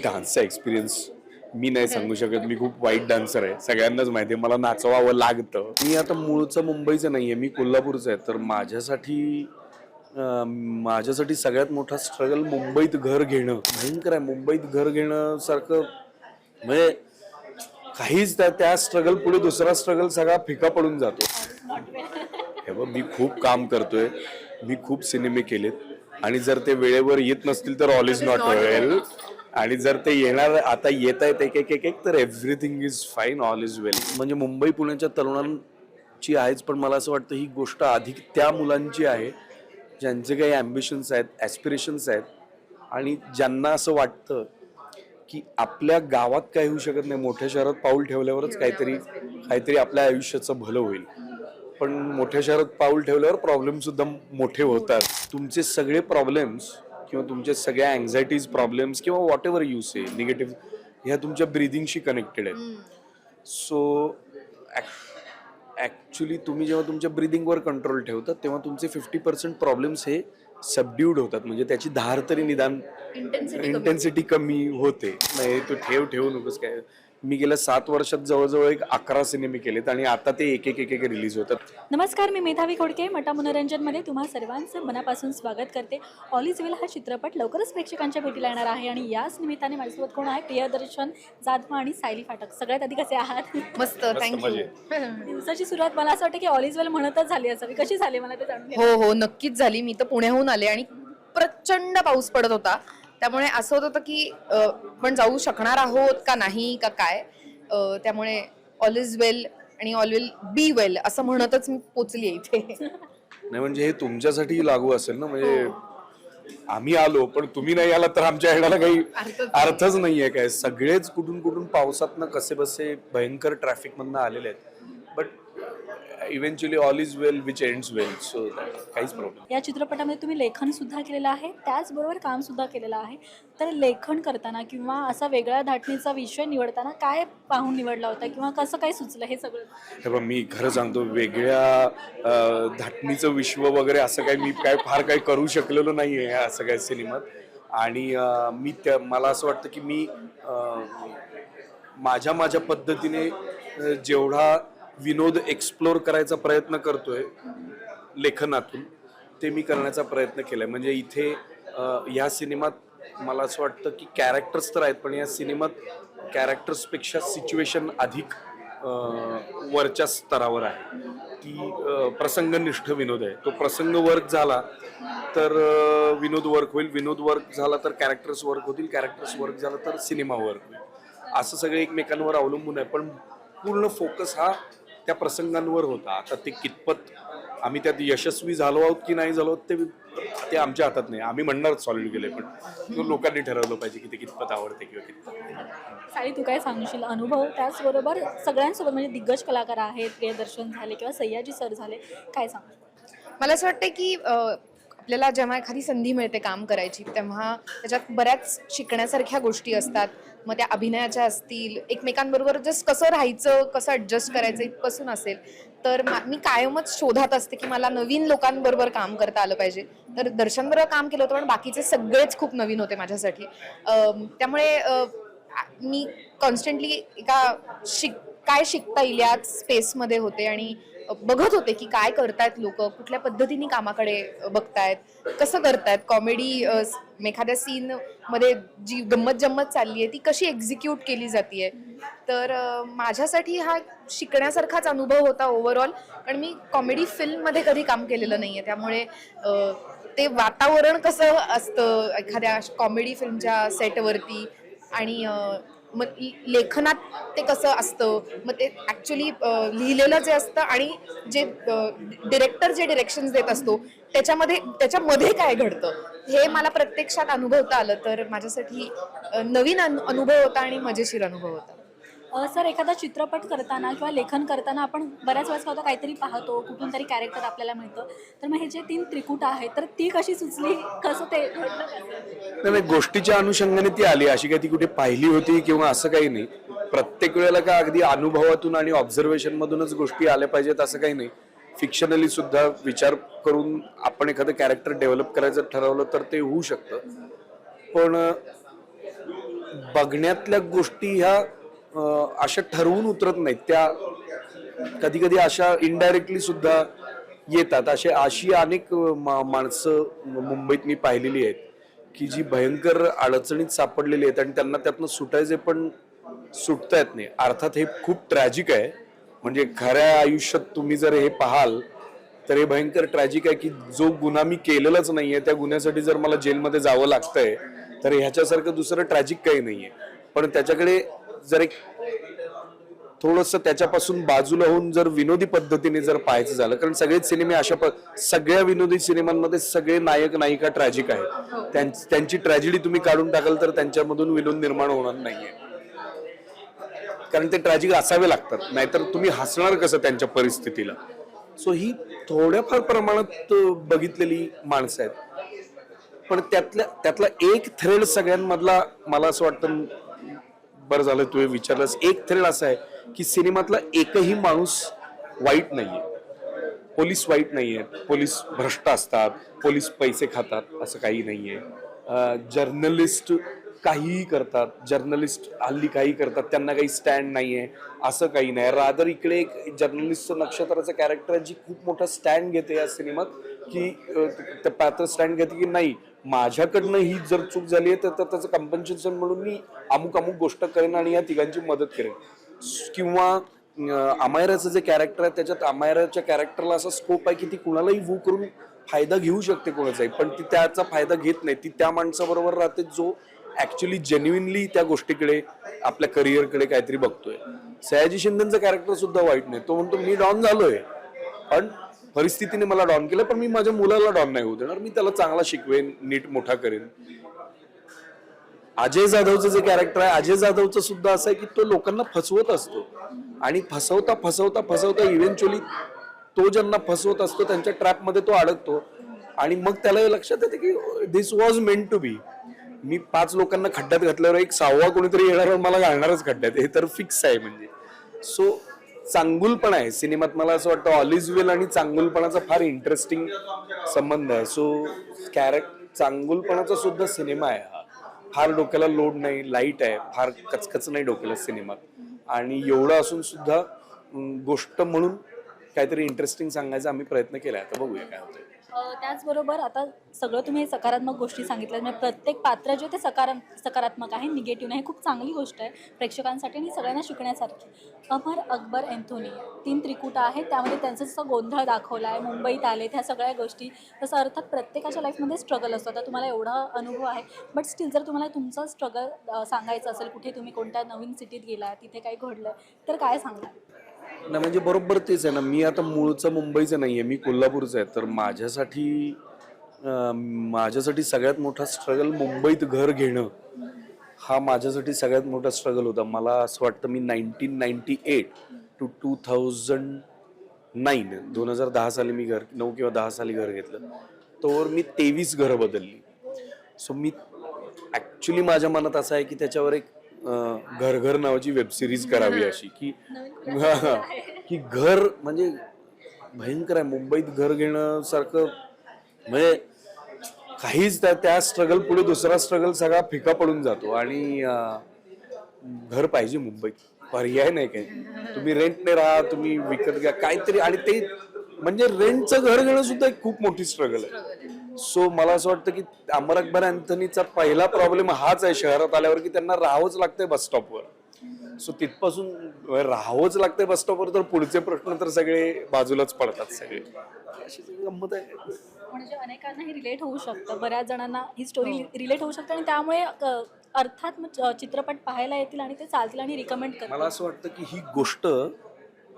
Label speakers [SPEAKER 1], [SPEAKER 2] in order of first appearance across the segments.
[SPEAKER 1] डान्सचा एक्सपिरियन्स मी नाही सांगू शकत. मी खूप वाईट डान्सर आहे, सगळ्यांनाच माहिती आहे. मला नाचवावं लागतं. मी आता मूळचं मुंबईचं नाहीये, मी कोल्हापूरचं आहे. तर माझ्यासाठी सगळ्यात मोठा स्ट्रगल मुंबईत घर घेणं भयंकर आहे. मुंबईत घर घेणं सारखं म्हणजे काहीच त्या स्ट्रगल पुढे दुसरा स्ट्रगल सगळा फिका पडून जातो. हे बघ, मी खूप काम करतोय, मी खूप सिनेमे केलेत आणि जर ते वेळेवर येत नसतील तर ऑल इज नॉट वेल. आणि जर ते आता येत आहेत एक तर everything is fine, all is well. म्हणजे मुंबई पुण्याच्या तरुणांची आहेच, पण मला असं वाटतं ही गोष्ट अधिक त्या मुलांची आहे ज्यांचे काही ॲम्बिशन्स आहेत, ॲस्पिरेशन्स आहेत आणि ज्यांना असं वाटतं की आपल्या गावात काही होऊ शकत नाही, मोठ्या शहरात पाऊल ठेवल्यावरच काहीतरी आपल्या आयुष्याचं भलं होईल. पण मोठ्या शहरात पाऊल ठेवल्यावर प्रॉब्लेम सुद्धा मोठे होतात. तुमचे सगळे प्रॉब्लेम्स किंवा तुमच्या सगळ्या अँझायटीज प्रॉब्लेम्स किंवा what ever you say negative, ह्या तुमच्या ब्रिदिंगशी कनेक्टेड आहेत. सो ॲक्च्युली तुम्ही जेव्हा तुमच्या ब्रिदिंगवर कंट्रोल ठेवतात तेव्हा तुमचे 50% प्रॉब्लेम्स हे सबड्यूड होतात. म्हणजे त्याची धार तरी निदान इंटेन्सिटी कमी होते. नाही तू ठेवू नकोस काय. मी गेल्या 7 वर्षात जवळजवळ 11 सिनेमे केलेत आणि आता ते एक रिलीज होतात.
[SPEAKER 2] नमस्कार, मी मेधावी खोडके. मटा मनोरंजनमध्ये तुम्हा सर्वांचं मनापासून स्वागत करते. ऑल इज वेल हा चित्रपट लवकरच प्रेक्षकांच्या भेटीला येणार आहे आणि याच निमित्ताने माझ्यासोबत कोण आहे? प्रियदर्शन जाधव आणि सायली फाटक. सगळ्यात आधी कसे आहात?
[SPEAKER 3] मस्त, थँक्यू.
[SPEAKER 2] दिवसाची सुरुवात मला असं वाटतं की ऑल इज वेल म्हणतच झाली असावी. कशी झाली मला ते जाणून घ्या.
[SPEAKER 3] हो नक्कीच झाली. मी तर पुण्याहून आले आणि प्रचंड पाऊस पडत होता, त्यामुळे असं होत होतं की पण जाऊ शकणार आहोत का नाही का काय. त्यामुळे ऑल इज वेल आणि ऑल विल बी वेल असं म्हणतच मी पोचली इथे.
[SPEAKER 1] नाही म्हणजे हे तुमच्यासाठी लागू असेल ना. म्हणजे आम्ही आलो पण तुम्ही नाही आला तर आमच्या येण्याला काही अर्थच नाहीये. काय सगळेच कुठून पावसातनं कसे बसे भयंकर ट्रॅफिक मधनं आलेले आहेत. But eventually all is well which ends well. So काहीच प्रॉब्लेम.
[SPEAKER 2] या चित्रपटामध्ये तुम्ही लेखन सुद्धा केलेलं आहे, त्याचबरोबर काम सुद्धा केलेलं आहे. तर लेखन करताना किंवा असा वेगळ्या धाटणीचा विषय निवडताना काय पाहून निवडला होता किंवा कसं काय सुचलं हे सगळं?
[SPEAKER 1] हे बघ, मी खरं सांगतो, वेगळ्या धाटणीचं विश्व वगैरे असं काही मी फार काही करू शकलेलो नाहीये या सगळ्या सिनेमात. आणि मला असं वाटतं की मी माझ्या पद्धतीने जेवढा विनोद एक्सप्लोर करायचा प्रयत्न करतोय लेखनातून, ते मी करण्याचा प्रयत्न केलाय. म्हणजे इथे या सिनेमात मला असं वाटतं की कॅरेक्टर्स तर आहेत, पण या सिनेमात कॅरेक्टर्सपेक्षा सिच्युएशन अधिक वरच्या स्तरावर आहे. की प्रसंगनिष्ठ विनोद आहे. तो प्रसंग वर्क झाला तर विनोद वर्क होईल, विनोद वर्क झाला तर कॅरेक्टर्स वर्क होतील, कॅरेक्टर्स वर्क झाला तर सिनेमा वर्क होईल. असं सगळं एकमेकांवर अवलंबून आहे, पण पूर्ण फोकस हा त्या प्रसंगांवर होता. आता ते कितपत आम्ही त्यात यशस्वी झालो आहोत की नाही झालो आहोत ते आमच्या हातात नाही. आम्ही म्हणणार सॉलिड गेले, पण लोकांनी ठरवलं पाहिजे की ते कितपत आवडते किंवा कितपत.
[SPEAKER 2] साई, तू काय सांगशील अनुभव? त्याचबरोबर सगळ्यांसोबत म्हणजे दिग्गज कलाकार आहेत, प्रियदर्शन झाले किंवा सय्याजी सर झाले, काय सांगशील?
[SPEAKER 3] मला असं वाटतं की आपल्याला जेव्हा एखादी संधी मिळते काम करायची तेव्हा त्याच्यात बऱ्याच शिकण्यासारख्या गोष्टी असतात. मग त्या अभिनयाच्या असतील, एकमेकांबरोबर जस्ट कसं राहायचं, कसं ॲडजस्ट करायचं इथपासून असेल. तर मी कायमच शोधात असते की मला नवीन लोकांबरोबर काम करता आलं पाहिजे. तर दर्शनबरोबर काम केलं होतं, पण बाकीचे सगळेच खूप नवीन होते माझ्यासाठी. त्यामुळे मी कॉन्स्टंटली काय शिकता येईल याच स्पेसमध्ये होते आणि बघत होते की काय करतायत लोक, कुठल्या पद्धतीने कामाकडे बघतायत, कसं करतायत कॉमेडी. एखाद्या सीन मध्ये जी गंमत जम्मत चालली आहे ती कशी एक्झिक्यूट केली जाते. तर माझ्यासाठी हा शिकण्यासारखाच अनुभव होता ओव्हरऑल. कारण मी कॉमेडी फिल्ममध्ये कधी काम केलेलं नाहीये, त्यामुळे ते वातावरण कसं असतं एखाद्या कॉमेडी फिल्मच्या सेटवरती आणि मग लेखनात ते कसं असतं, मग ते ॲक्च्युली लिहिलेलं जे असतं आणि जे डिरेक्टर जे डिरेक्शन्स देत असतो त्याच्यामध्ये काय घडतं हे मला प्रत्यक्षात अनुभवता आलं. तर माझ्यासाठी नवीन अनुभव होता आणि मजेशीर अनुभव होता.
[SPEAKER 2] सर, एखादा चित्रपट करताना किंवा लेखन करताना आपण बऱ्याच वेळेस होतं काहीतरी पाहतो, कुठून तरी कॅरेक्टर आपल्याला मिळतं. तर मग हे जे 3 त्रिकूट आहेत तर ती कशी सुचली, कसं ते घडलं कसं?
[SPEAKER 1] नाही, गोष्टीच्या अनुषंगाने ती आली, अशी काही ती कुठे पाहिली होती किंवा असं काही नाही. प्रत्येक वेळेला का अगदी अनुभवातून आणि ऑब्झर्वेशन मधूनच गोष्टी आल्या पाहिजेत असं काही नाही. फिक्शनली सुद्धा विचार करून आपण एखादं कॅरेक्टर डेव्हलप करायचं ठरवलं तर ते होऊ शकतं. पण बघण्यातल्या गोष्टी ह्या अशा ठरवून उतरत नाहीत, त्या कधी कधी अशा इनडायरेक्टली सुद्धा येतात. अशी अनेक माणसं मुंबईत मी पाहिलेली आहेत की जी भयंकर अडचणीत सापडलेली आहेत आणि त्यांना त्यातनं सुटायचे पण सुटता येत नाही. अर्थात हे खूप ट्रॅजिक आहे, म्हणजे खऱ्या आयुष्यात तुम्ही जर हे पाहाल तर हे भयंकर ट्रॅजिक आहे की जो गुन्हा मी केलेलाच नाहीये त्या गुन्ह्यासाठी जर मला जेलमध्ये जावं लागतंय तर ह्याच्यासारखं दुसरं ट्रॅजिक काही नाहीये. पण त्याच्याकडे जर एक थोडस त्याच्यापासून बाजूला होऊन जर विनोदी पद्धतीने जर पाहायचं झालं, कारण सगळेच सिनेमे सगळ्या विनोदी सिनेमांमध्ये सगळे नायक नायिका ट्रॅजिक आहेत. त्यांची ट्रॅजेडी तुम्ही काढून टाकाल तर त्यांच्यामधून विनोद निर्माण होणार नाहीये, कारण ते ट्रॅजिक असावे लागतात, नाहीतर तुम्ही हसणार कसं त्यांच्या परिस्थितीला. सो ही थोड्याफार प्रमाणात बघितलेली माणसं आहेत, पण त्यातला एक थ्रेड सगळ्यांमधला मला असं वाटतं, बरं झालं तू हे विचारलंस, एक थ्रेड असा आहे की सिनेमातला एकही माणूस वाईट नाहीये. पोलीस वाईट नाहीये, पोलीस भ्रष्ट असतात, पोलीस पैसे खातात असं काही नाहीये. जर्नलिस्ट काहीही करतात, जर्नलिस्ट हल्ली काही करतात, त्यांना काही स्टँड नाहीये असं काही नाही. रादर इकडे एक जर्नलिस्टचं नक्षत्राचं कॅरेक्टर आहे जी खूप मोठा स्टँड घेते या सिनेमात, की त्या पात्र स्टँड घेते की नाही माझ्याकडनं ही जर चूक झाली आहे तर त्याचं कम्पन्सेशन म्हणून मी अमुक अमुक गोष्ट करेन आणि या तिघांची मदत करेन. किंवा अमायराचं जे कॅरेक्टर आहे त्याच्यात अमायराच्या कॅरेक्टरला असा स्कोप आहे की ती कुणालाही वू करून फायदा घेऊ शकते कोणाचाही, पण ती त्याचा फायदा घेत नाही. ती त्या माणसाबरोबर राहते जो ऍक्च्युली जेन्युइनली त्या गोष्टीकडे आपल्या करिअरकडे काहीतरी बघतोय. सयाजी शिंदेचं कॅरेक्टर सुद्धा वाईट नाही, तो म्हणतो मी डॉन झालोय पण परिस्थितीने मला डॉन केलं, पण मी माझ्या मुलाला डॉन नाही होऊ देणार, मी त्याला चांगला शिकवेन, नीट मोठा करेन. अजय जाधवचं जे कॅरेक्टर आहे, अजय जाधवचं सुद्धा असं आहे की तो लोकांना फसवत असतो आणि फसवता फसवता फसवता इव्हेंच्युअली तो ज्यांना फसवत असतो त्यांच्या ट्रॅपमध्ये तो अडकतो आणि मग त्याला हे लक्षात येते की दिस वॉज मेंट टू बी. मी 5 लोकांना खड्ड्यात घातल्यावर एक 6वा कोणीतरी येणार मला घालणारच खड्ड्यात, हे तर फिक्स आहे. म्हणजे सो चांगुलपणा आहे सिनेमात. मला असं वाटतं ऑल इज वेल आणि चांगुलपणाचा फार इंटरेस्टिंग संबंध आहे. सो चांगुलपणाचा सुद्धा सिनेमा आहे हा. फार डोक्याला लोड नाही, लाईट आहे, फार कचकच नाही डोक्याला सिनेमात, आणि एवढं असून सुद्धा गोष्ट म्हणून काहीतरी इंटरेस्टिंग सांगायचा आम्ही प्रयत्न केलाय. आता बघूया काय होतं.
[SPEAKER 2] त्याचबरोबर आता सगळं तुम्ही सकारात्मक गोष्टी सांगितल्या, म्हणजे प्रत्येक पात्र जे ते सकारात्मक आहे, निगेटिव्ह नाही, खूप चांगली गोष्ट आहे प्रेक्षकांसाठी आणि सगळ्यांना शिकण्यासारखी. अमर अकबर अँथोनी 3 त्रिकुट आहेत, त्यामध्ये त्यांचा जसा गोंधळ दाखवला आहे, मुंबईत आले ह्या सगळ्या गोष्टी. तसं अर्थात प्रत्येकाच्या लाईफमध्ये स्ट्रगल असतो. आता तुम्हाला एवढा अनुभव आहे, बट स्टील जर तुम्हाला तुमचा स्ट्रगल सांगायचं असेल, कुठे तुम्ही कोणत्या नवीन सिटीत गेला, तिथे काही घडलं तर काय सांगणार?
[SPEAKER 1] ना म्हणजे बरोबर तेच आहे ना, मी आता मूळचं मुंबईचं नाहीये, मी कोल्हापूरचं आहे. तर माझ्यासाठी सगळ्यात मोठा स्ट्रगल मुंबईत घर घेणं हा माझ्यासाठी सगळ्यात मोठा स्ट्रगल होता. मला असं वाटतं मी 1998 to 2009 2010 साली मी 9 किंवा 10 साली घर घेतलं. तोवर मी 23 घरं बदलली. सो मी ऍक्च्युली माझ्या मनात असं आहे की त्याच्यावर एक घर घर नावाची वेब सिरीज करावी अशी, की की घर म्हणजे भयंकर आहे. मुंबईत घर घेणं सारखं म्हणजे काहीच त्या स्ट्रगल पुढे दुसरा स्ट्रगल सगळा फिका पडून जातो. आणि घर पाहिजे मुंबईत, पर्याय नाही काही. तुम्ही रेंटने राहा, तुम्ही विकत घ्या काहीतरी, आणि ते म्हणजे रेंटचं घर घेणं सुद्धा एक खूप मोठी स्ट्रगल आहे. सो मला असं वाटतं की अमर अकबर अँथोनीचा पहिला प्रॉब्लेम हाच आहे शहरात आल्यावर, की त्यांना राहावंच लागतंय बस स्टॉपवर. सो तिथपासून राहावंच लागतंय बस स्टॉपवर, तर पुढचे प्रश्न तर सगळे बाजूलाच पडतात सगळे. अशी सगळी गंमत आहे.
[SPEAKER 2] म्हणजे अनेकांना ही रिलेट होऊ शकतं, बऱ्याच जणांना ही स्टोरी रिलेट होऊ शकते आणि त्यामुळे अर्थात चित्रपट पाहायला येतील आणि ते चालतील आणि रिकमेंड करतील.
[SPEAKER 1] मला असं वाटतं की ही गोष्ट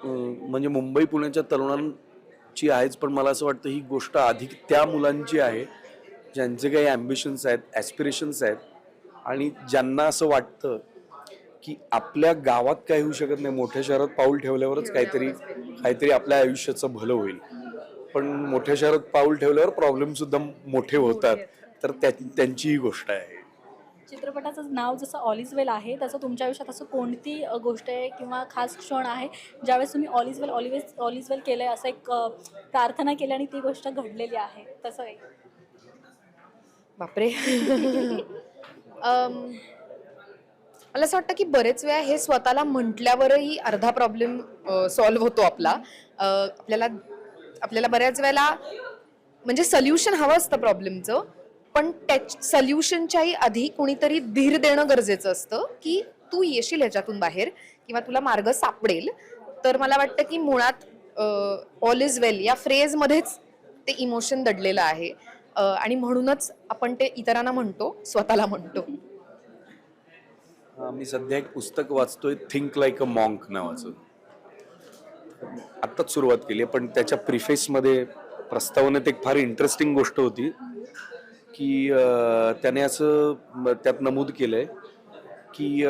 [SPEAKER 1] म्हणजे मुंबई पुण्याच्या तरुणांची आहेच, पण मला असं वाटतं ही गोष्ट अधिक त्या मुलांची आहे ज्यांचे काही ॲम्बिशन्स आहेत, ॲस्पिरेशन्स आहेत, आणि ज्यांना असं वाटतं की आपल्या गावात काही होऊ शकत नाही, मोठ्या शहरात पाऊल ठेवल्यावरच काहीतरी आपल्या आयुष्याचं भलं होईल. पण मोठ्या शहरात पाऊल ठेवल्यावर प्रॉब्लेम सुद्धा मोठे होतात. तर त्यांची ही गोष्ट आहे.
[SPEAKER 2] चित्रपटाचं नाव जसं ऑल इज वेल आहे, तसं तुमच्या आयुष्यात असं कोणती गोष्ट आहे किंवा खास क्षण आहे ज्यावेळेस तुम्ही ऑल इज वेल केलंय, असं एक प्रार्थना केली आणि ती गोष्ट घडलेली आहे, तसं एक?
[SPEAKER 3] बापरे. मला असं वाटतं की बरेच वेळा हे स्वतःला म्हटल्यावरही अर्धा प्रॉब्लेम सॉल्व्ह होतो आपला. आपल्याला बऱ्याच वेळेला म्हणजे सोल्युशन हवं असतं प्रॉब्लेमचं, पण त्या सोल्युशनच्याही आधी कुणीतरी धीर देणं गरजेचं असतं की तू येशील ह्याच्यातून बाहेर किंवा तुला मार्ग सापडेल. तर मला वाटतं की मुळात ऑल इज वेल या फ्रेजमध्येच ते इमोशन दडलेलं आहे. आणि म्हणूनच आपण ते इतरांना म्हणतो, स्वतःला म्हणतो.
[SPEAKER 1] मी सध्या एक पुस्तक वाचतोय, थिंक लाईक अ मॉन्क नावाचं. आत्ताच सुरुवात केली पण त्याच्या प्रिफेसमध्ये प्रस्तावनेत एक फार इंटरेस्टिंग गोष्ट होती की त्याने असं त्यात नमूद केलंय की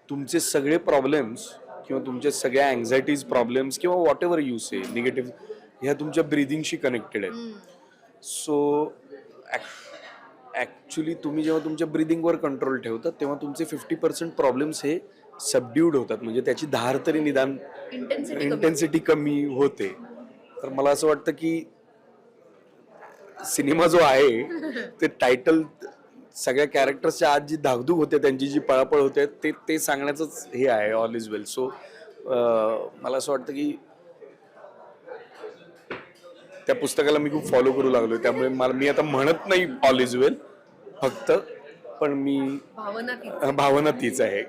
[SPEAKER 1] तुमचे सगळे प्रॉब्लेम्स किंवा तुमचे सगळ्या अँझायटीज प्रॉब्लेम्स किंवा what ever you say negative ह्या तुमच्या ब्रिदिंगशी कनेक्टेड आहेत. सो ऍक्च्युली तुम्ही जेव्हा तुमच्या ब्रिदिंगवर कंट्रोल ठेवतात तेव्हा तुमचे 50% प्रॉब्लेम्स हे सबड्यूड होतात, म्हणजे त्याची धार तरी निदान इंटेन्सिटी कमी होते. तर मला असं वाटतं की सिनेमा जो आहे ते टायटल सगळ्या कॅरेक्टर्सच्या आज जी धाकधूक होते, त्यांची जी पळापळ होते, ते सांगण्याचंच हे आहे, ऑल इज वेल. सो मला असं वाटतं की त्या पुस्तकाला मी खूप फॉलो करू लागलोय, त्यामुळे मी आता म्हणत नाही ऑल इज वेल फक्त, पण मी भावना तीच आहे.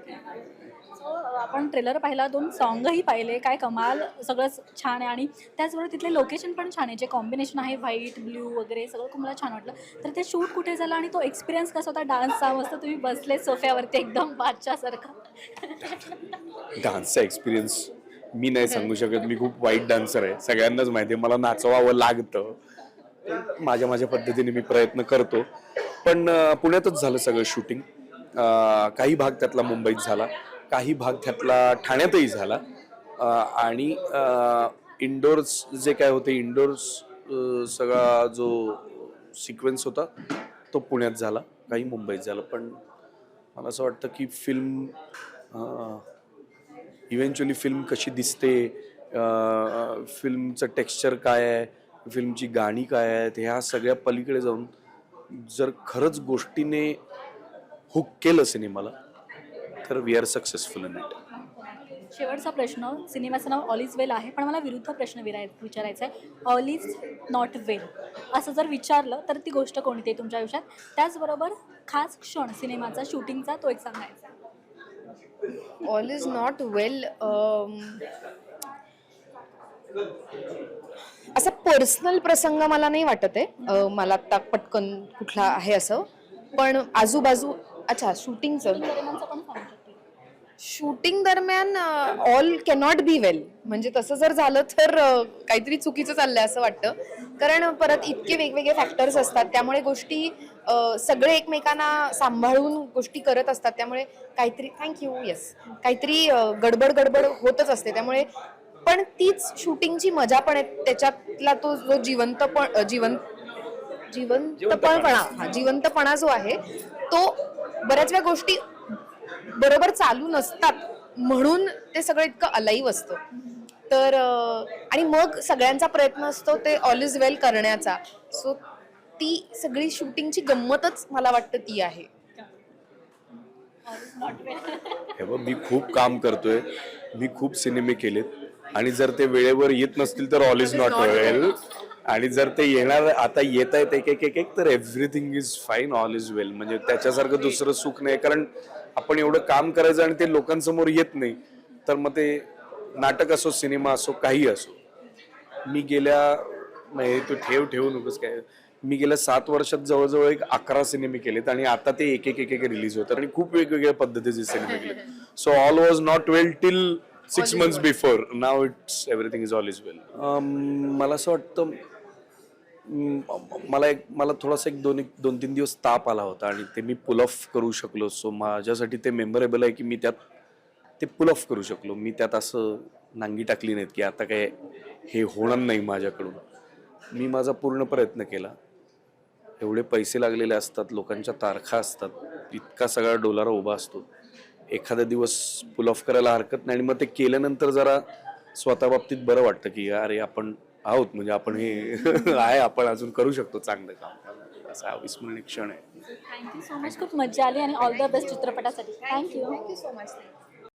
[SPEAKER 2] आपण ट्रेलर पाहिला, 2 सॉन्गही पाहिले, काय कमाल, सगळंच छान आहे. आणि त्याचबरोबर तिथले लोकेशन पण छान आहे, जे कॉम्बिनेशन आहे व्हाईट ब्ल्यू वगैरे सगळं खूप मला छान वाटलं. तर ते शूट कुठे झालं आणि तो एक्सपिरियन्स कसा होता डान्सचा? मस्त तुम्ही बसले सोफ्यावरती एकदम बादशाहसारखा.
[SPEAKER 1] डान्सचा एक्सपिरियन्स मी नाही सांगू शकत, मी खूप वाईट डान्सर आहे, सगळ्यांनाच माहिती आहे. मला नाचवावं लागतं, माझ्या पद्धतीने मी प्रयत्न करतो. पण पुण्यातच झालं सगळं शूटिंग. काही भाग त्यातला मुंबईत झाला, काही भाग त्यातला ठाण्यातही झाला. आणि इंडोर्स जे काय होते, इंडोर्स सगळा जो सिक्वेन्स होता तो पुण्यात झाला, काही मुंबईत झालं. पण मला असं वाटतं की फिल्म इव्हेंच्युअली फिल्म कशी दिसते, फिल्मचं टेक्स्चर काय आहे, फिल्मची गाणी काय आहेत, ह्या सगळ्या पलीकडे जाऊन जर खरंच गोष्टीने हुक केलं सिनेमाला तर we are successful in it.
[SPEAKER 2] शेवटचा प्रश्न, सिनेमाचं नाव ऑल इज वेल आहे, पण मला विरुद्ध प्रश्न विचारायचा आहे. ऑल इज नॉट वेल असं जर विचारलं तर ती गोष्ट कोणती आहे तुमच्या आयुष्यात? त्याचबरोबर खास क्षण सिनेमाचा शूटिंगचा तो एक सांगायचा.
[SPEAKER 3] ऑल इज नॉट वेल असा पर्सनल प्रसंग मला नाही वाटत आहे, मला आता पटकन कुठला आहे असं. पण आजूबाजू अच्छा शूटिंगचं शूटिंग दरम्यान ऑल कॅनॉट बी वेल, म्हणजे तसं जर झालं तर काहीतरी चुकीचं चाललंय असं वाटतं. कारण परत इतके वेगवेगळे फॅक्टर्स असतात, त्यामुळे गोष्टी सगळे एकमेकांना सांभाळून गोष्टी करत असतात, त्यामुळे काहीतरी काहीतरी गडबड होतच असते. त्यामुळे पण तीच शूटिंगची मजा पण आहे, त्याच्यातला तो जो जिवंतपणा जो आहे तो बऱ्याच वेळा गोष्टी बरोबर चालू नसतात, म्हणून ते सगळं इतकं अलाईव्ह असतं. तर आणि मग सगळ्यांचा प्रयत्न असतो ते ऑल इज वेल करण्याचा. सो ती सगळी शूटिंगची गंमतच मला वाटतं ती आहे.
[SPEAKER 1] हे बघ, मी खूप काम करतोय, मी खूप सिनेमे केलेत, आणि जर ते वेळेवर येत नसतील तर ऑल इज नॉट वेल, आणि जर ते येणार आता येत आहेत एक तर everything is fine, all is well. म्हणजे त्याच्यासारखं दुसरं सुख नाही, कारण आपण एवढं काम करायचं आणि ते लोकांसमोर येत नाही, तर मग ते नाटक असो, सिनेमा असो, काही असो. मी तू ठेवू नकोस काय, मी गेल्या 7 वर्षात जवळजवळ 11 सिनेमे केलेत, आणि आता ते एक रिलीज होतात, आणि खूप वेगवेगळ्या पद्धतीचे सिनेमे केले. So all was not well till 6 months before, now it's everything is all is well. मला असं वाटतं, मला थोडासा 2-3 दिवस ताप आला होता, आणि ते मी पुल ऑफ करू शकलो. सो माझ्यासाठी ते मेमोरेबल आहे की मी त्यात ते पुल ऑफ करू शकलो. मी त्यात असं नांगी टाकली नाहीत की आता काय हे होणार नाही माझ्याकडून. मी माझा पूर्ण प्रयत्न केला. एवढे पैसे लागलेले असतात, लोकांच्या तारखा असतात, इतका सगळा डोलारा उभा असतो, एखादा दिवस पुल ऑफ करायला हरकत नाही. आणि मग ते केल्यानंतर जरा स्वतः बाबतीत बरं वाटतं की अरे आपण आहोत, म्हणजे आपण हे आहे, आपण अजून करू शकतो चांगलं काम. असा अविस्मरणीय क्षण आहे.
[SPEAKER 2] Thank you so much. खूप मजा आली आणि ऑल द बेस्ट चित्रपटासाठी. थँक्यू.
[SPEAKER 3] Thank you so much.